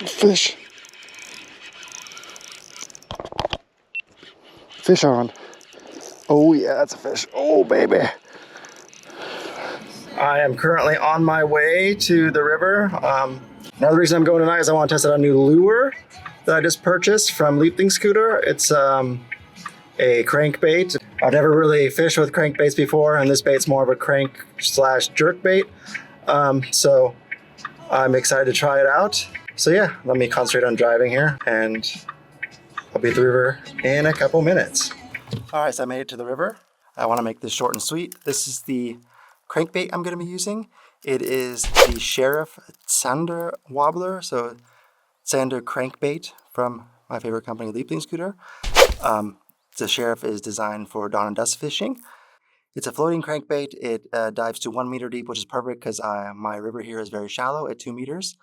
Fish. Fish on. Oh yeah, that's a fish. Oh baby. I am currently on my way to the river. Another reason I'm going tonight is I want to test out a new lure that I just purchased from Lieblingsköder. It's a crankbait. I've never really fished with crankbaits before, and this bait's more of a crank slash jerk bait. So I'm excited to try it out. So yeah, let me concentrate on driving here, and I'll be at the river in a couple minutes. All right, so I made it to the river. I want to make this short and sweet. This is the crankbait I'm going to be using. It is the Zander Wobbler, so Zander crankbait from my favorite company, Lieblingsköder. The Sheriff is designed for dawn and dusk fishing. It's a floating crankbait. It dives to 1 meter deep, which is perfect because my river here is very shallow at 2 meters.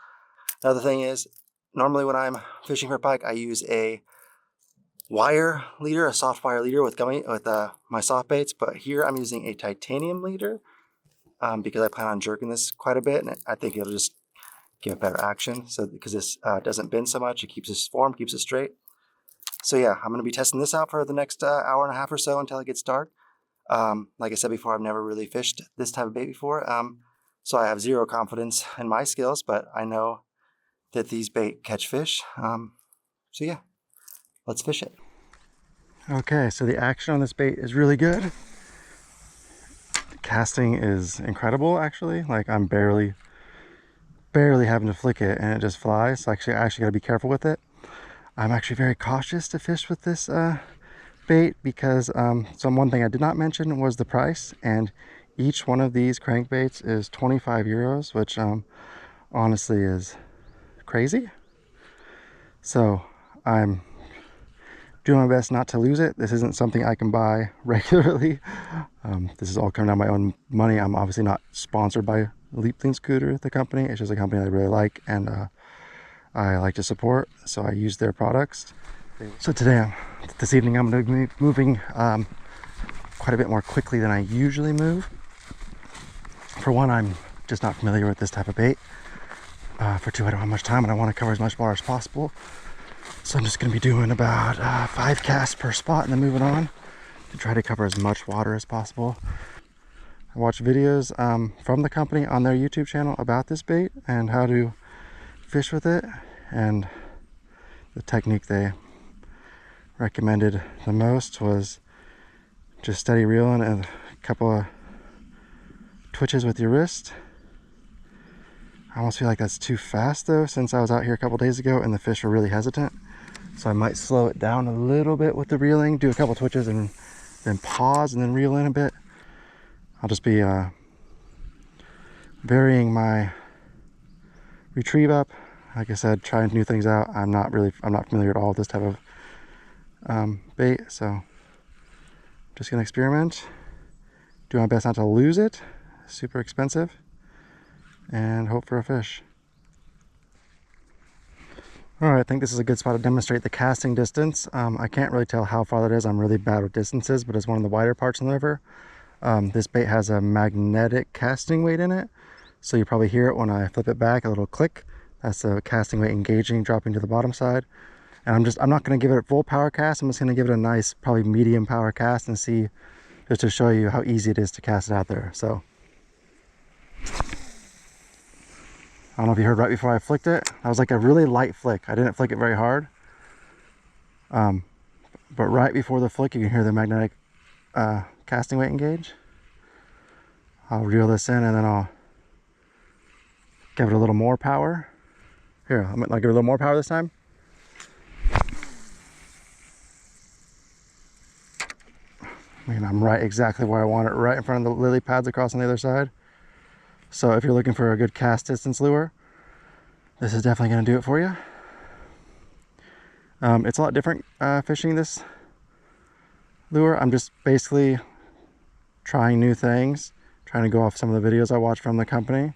Another thing is, normally when I'm fishing for pike, I use a wire leader, a soft wire leader with my soft baits, but here I'm using a titanium leader because I plan on jerking this quite a bit, and I think it'll just give better action. So because this doesn't bend so much, it keeps this form, keeps it straight. So yeah, I'm going to be testing this out for the next hour and a half or so until it gets dark. Like I said before, I've never really fished this type of bait before, so I have zero confidence in my skills, but I know that these bait catch fish. So yeah, let's fish it. Okay, so the action on this bait is really good. The casting is incredible, actually. Like I'm barely having to flick it and it just flies. So I actually got to be careful with it. I'm actually very cautious to fish with this bait because one thing I did not mention was the price, and each one of these crankbaits is 25 euros, which honestly is crazy. So I'm doing my best not to lose it. This isn't something I can buy regularly. This is all coming out of my own money. I'm obviously not sponsored by Lieblingsköder, the company. It's just a company I really like and I like to support, so I use their products. So this evening I'm going to be moving quite a bit more quickly than I usually move. For one, I'm just not familiar with this type of bait. For two, I don't have much time and I want to cover as much water as possible. So I'm just going to be doing about 5 casts per spot and then moving on to try to cover as much water as possible. I watch videos from the company on their YouTube channel about this bait and how to fish with it, and the technique they recommended the most was just steady reeling and a couple of twitches with your wrist. I almost feel like that's too fast though, since I was out here a couple days ago and the fish were really hesitant. So I might slow it down a little bit with the reeling, do a couple twitches and then pause and then reel in a bit. I'll just be varying my retrieve up. Like I said, trying new things out. I'm not familiar at all with this type of bait, so I'm just gonna experiment, do my best not to lose it. Super expensive, and hope for a fish. All right, I think this is a good spot to demonstrate the casting distance. I can't really tell how far that is. I'm really bad with distances, but it's one of the wider parts in the river. This bait has a magnetic casting weight in it, so you probably hear it when I flip it back, a little click. That's the casting weight engaging, dropping to the bottom side. And I'm not going to give it a full power cast. I'm just going to give it a nice, probably medium power cast and see, just to show you how easy it is to cast it out there. So I don't know if you heard right before I flicked it. That was like a really light flick. I didn't flick it very hard. But right before the flick, you can hear the magnetic casting weight engage. I'll reel this in and then I'll give it a little more power. Here, I'll give it a little more power this time. I mean, I'm right exactly where I want it, right in front of the lily pads across on the other side. So if you're looking for a good cast distance lure, this is definitely going to do it for you. It's a lot different fishing this lure. I'm just basically trying new things, trying to go off some of the videos I watched from the company.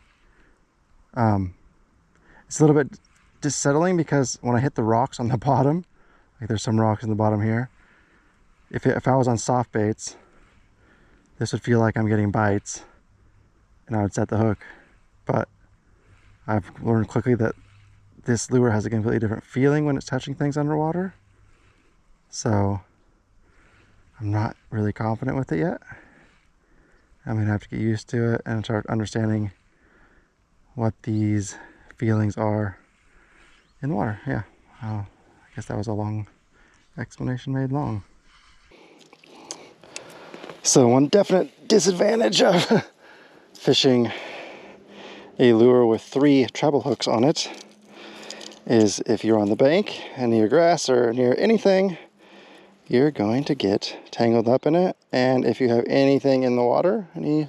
It's a little bit dissettling because when I hit the rocks on the bottom, like there's some rocks in the bottom here, if I was on soft baits, this would feel like I'm getting bites and I would set the hook. But I've learned quickly that this lure has a completely different feeling when it's touching things underwater. So I'm not really confident with it yet. I'm gonna have to get used to it and start understanding what these feelings are in the water. Yeah, I guess that was a long explanation made long. So one definite disadvantage of fishing a lure with 3 treble hooks on it is if you're on the bank and near grass or near anything, you're going to get tangled up in it. And if you have anything in the water, any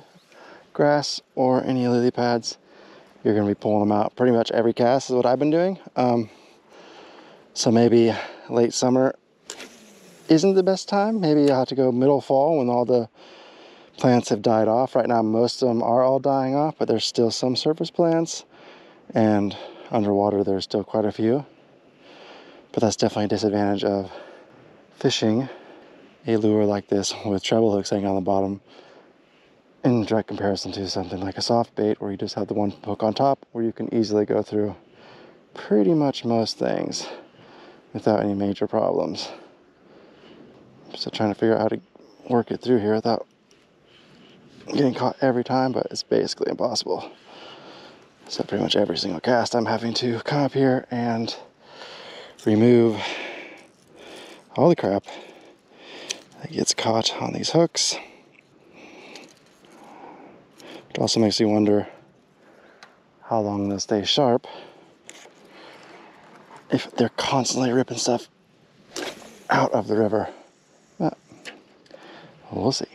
grass or any lily pads, you're going to be pulling them out pretty much every cast is what I've been doing. So maybe late summer isn't the best time. Maybe I'll have to go middle fall when all the plants have died off. Right now most of them are all dying off, but there's still some surface plants, and underwater there's still quite a few. But that's definitely a disadvantage of fishing a lure like this with treble hooks hanging on the bottom in direct comparison to something like a soft bait where you just have the one hook on top, where you can easily go through pretty much most things without any major problems. So trying to figure out how to work it through here without getting caught every time, but it's basically impossible. So pretty much every single cast I'm having to come up here and remove all the crap that gets caught on these hooks. It also makes you wonder how long they'll stay sharp if they're constantly ripping stuff out of the river. But we'll see.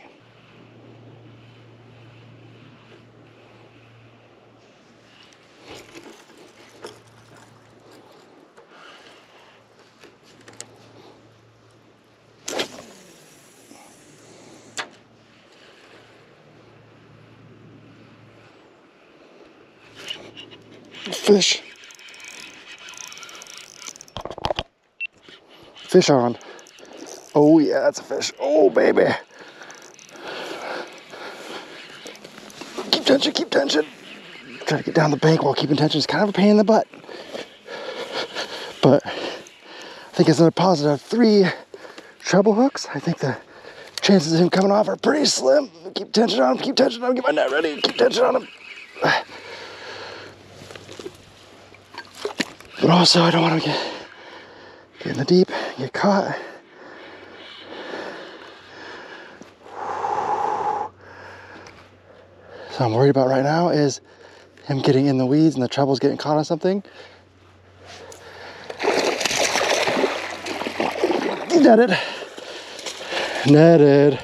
Fish. Fish on. Oh yeah, that's a fish. Oh baby. Keep tension, keep tension. Try to get down the bank while keeping tension is kind of a pain in the butt. But I think it's a positive 3 treble hooks. I think the chances of him coming off are pretty slim. Keep tension on him, keep tension on him, get my net ready, keep tension on him. But also I don't want to get in the deep, get caught. So I'm worried about right now is him getting in the weeds and the trebles getting caught on something. Netted. Netted.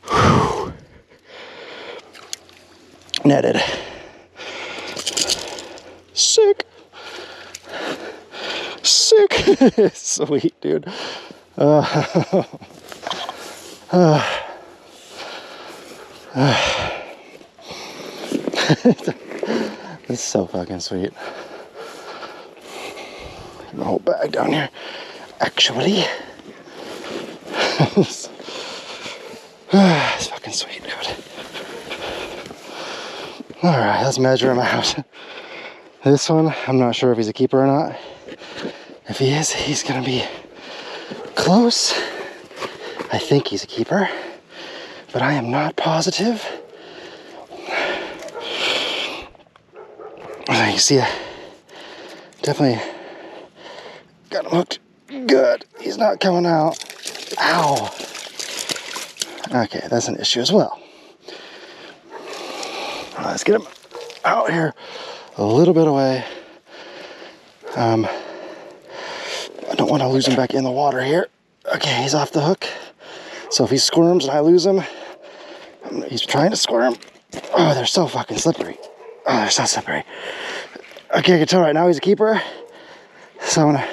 Whew. Netted. Sick. Sick. Sweet, dude. It's so fucking sweet. The whole bag down here. Actually, it's fucking sweet, dude. All right, let's measure him out. This one, I'm not sure if he's a keeper or not. If he is, he's gonna be close. I think he's a keeper, but I am not positive. You see, definitely got him hooked good. He's not coming out. Ow. Okay, that's an issue as well. Let's get him out here a little bit away. I don't want to lose him back in the water here. Okay, he's off the hook. So if he squirms and I lose him, he's trying to squirm. Oh, they're so fucking slippery. Oh, they're so slippery. Okay, I can tell right now he's a keeper. So I'm gonna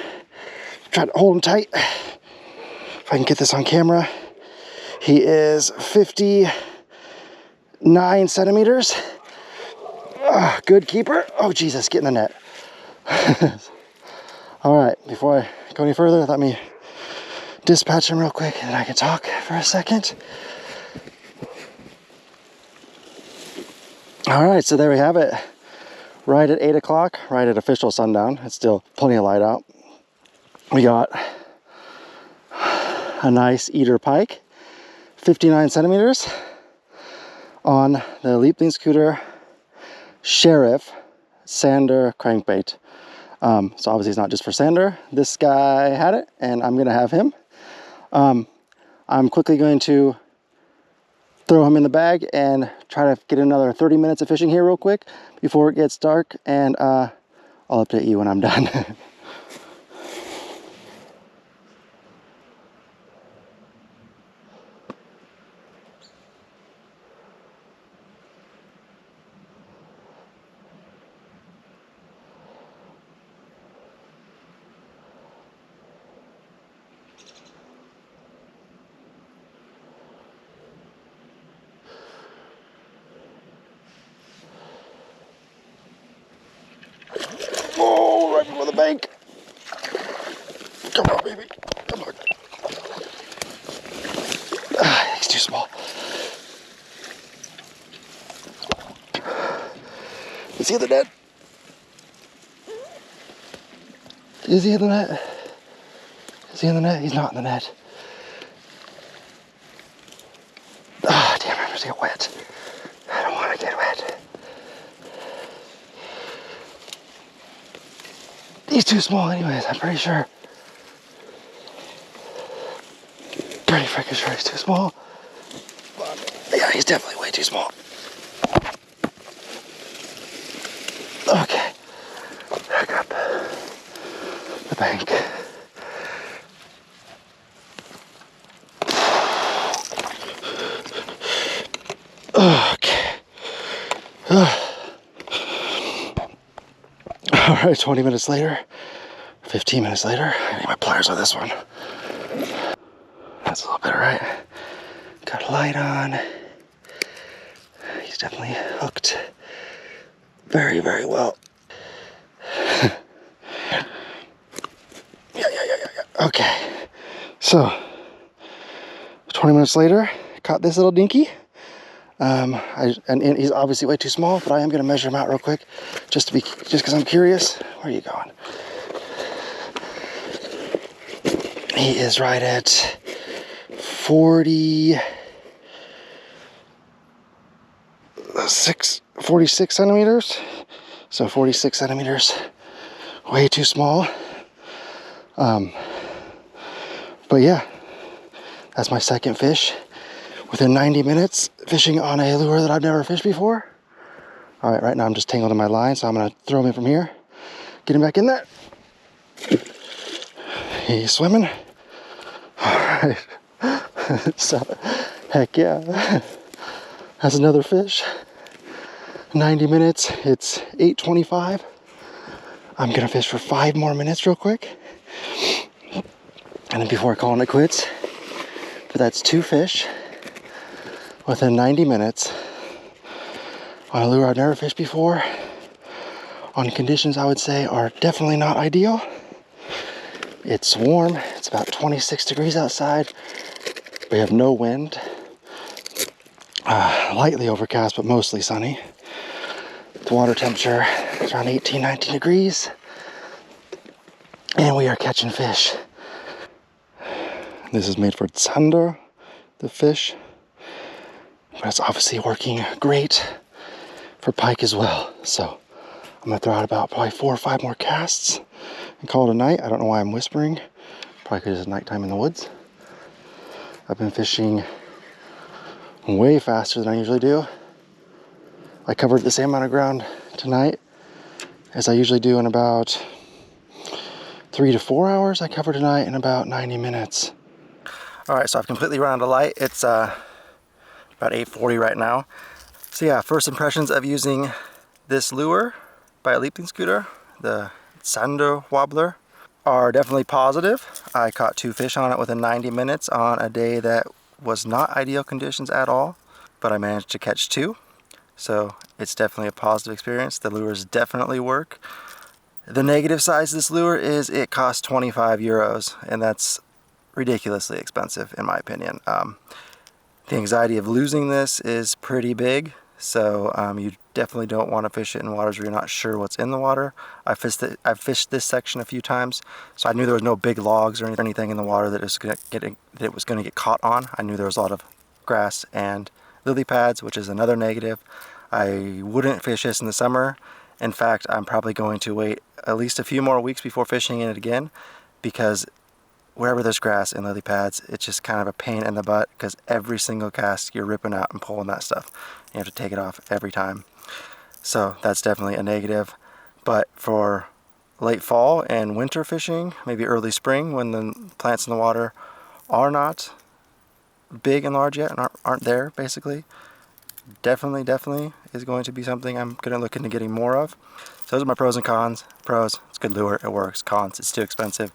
try to hold him tight. If I can get this on camera. He is 59 centimeters. Good keeper. Oh, Jesus, get in the net. All right, before I go any further, let me dispatch him real quick and then I can talk for a second. All right, so there we have it. right at 8 o'clock, right at official sundown. It's still plenty of light out. We got a nice eater pike, 59 centimeters on the Lieblingsköder Sheriff Zander crankbait. So obviously it's not just for Zander. This guy had it and I'm gonna have him. I'm quickly going to throw him in the bag and try to get another 30 minutes of fishing here real quick before it gets dark, and I'll update you when I'm done. Oh, right before the bank. Come on, baby. Come on. Ah, he's too small. Is he in the net? Is he in the net? Is he in the net? He's not in the net. Ah, damn, I'm gonna get wet. I don't want to get wet. He's too small anyways, I'm pretty sure. Pretty freaking sure he's too small. But yeah, he's definitely way too small. Okay, back up the bank. Okay. All right, 20 minutes later, 15 minutes later. I need my pliers on this one. That's a little better, right? Got a light on. He's definitely hooked very, very well. Yeah. Okay, so 20 minutes later, caught this little dinky. And he's obviously way too small, but I am going to measure him out real quick, just because I'm curious. Where are you going? He is right at 46 centimeters. So 46 centimeters, way too small. But yeah, that's my second fish within 90 minutes fishing on a lure that I've never fished before. All right, right now I'm just tangled in my line, so I'm gonna throw him in from here, get him back in there. He's swimming. All right, so heck yeah, that's another fish. 90 minutes, it's 8:25. I'm gonna fish for 5 more minutes real quick, and then before calling it quits. But that's 2 fish within 90 minutes on a lure I've never fished before, on conditions I would say are definitely not ideal. It's warm, it's about 26 degrees outside. We have no wind, lightly overcast but mostly sunny. The water temperature is around 18, 19 degrees, and we are catching fish. This is made for Zander, the fish, but it's obviously working great for pike as well. So I'm gonna throw out about probably 4 or 5 more casts and call it a night. I don't know why I'm whispering, probably because it's nighttime in the woods. I've been fishing way faster than I usually do. I covered the same amount of ground tonight as I usually do in about 3 to 4 hours. I covered tonight in about 90 minutes. All right, so I've completely run out of light. It's about 8:40 right now. So yeah, first impressions of using this lure by Lieblingsköder, the Zander Wobbler, are definitely positive. I caught 2 fish on it within 90 minutes on a day that was not ideal conditions at all, but I managed to catch 2. So it's definitely a positive experience. The lures definitely work. The negative side of this lure is it costs 25 euros, and that's ridiculously expensive in my opinion. The anxiety of losing this is pretty big, so you definitely don't want to fish it in waters where you're not sure what's in the water. I've fished this section a few times, so I knew there was no big logs or anything in the water that it was going to get caught on. I knew there was a lot of grass and lily pads, which is another negative. I wouldn't fish this in the summer. In fact, I'm probably going to wait at least a few more weeks before fishing in it again, because wherever there's grass and lily pads, it's just kind of a pain in the butt, because every single cast you're ripping out and pulling that stuff. You have to take it off every time. So that's definitely a negative. But for late fall and winter fishing, maybe early spring when the plants in the water are not big and large yet and aren't there basically, definitely is going to be something I'm going to look into getting more of. So those are my pros and cons. Pros, it's a good lure, it works. Cons, it's too expensive,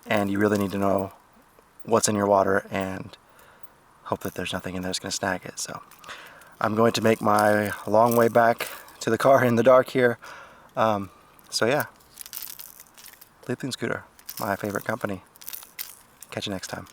and you really need to know what's in your water and hope that there's nothing in there that's going to snag it. So I'm going to make my long way back to the car in the dark here. So yeah, Lieblingsköder, my favorite company. Catch you next time.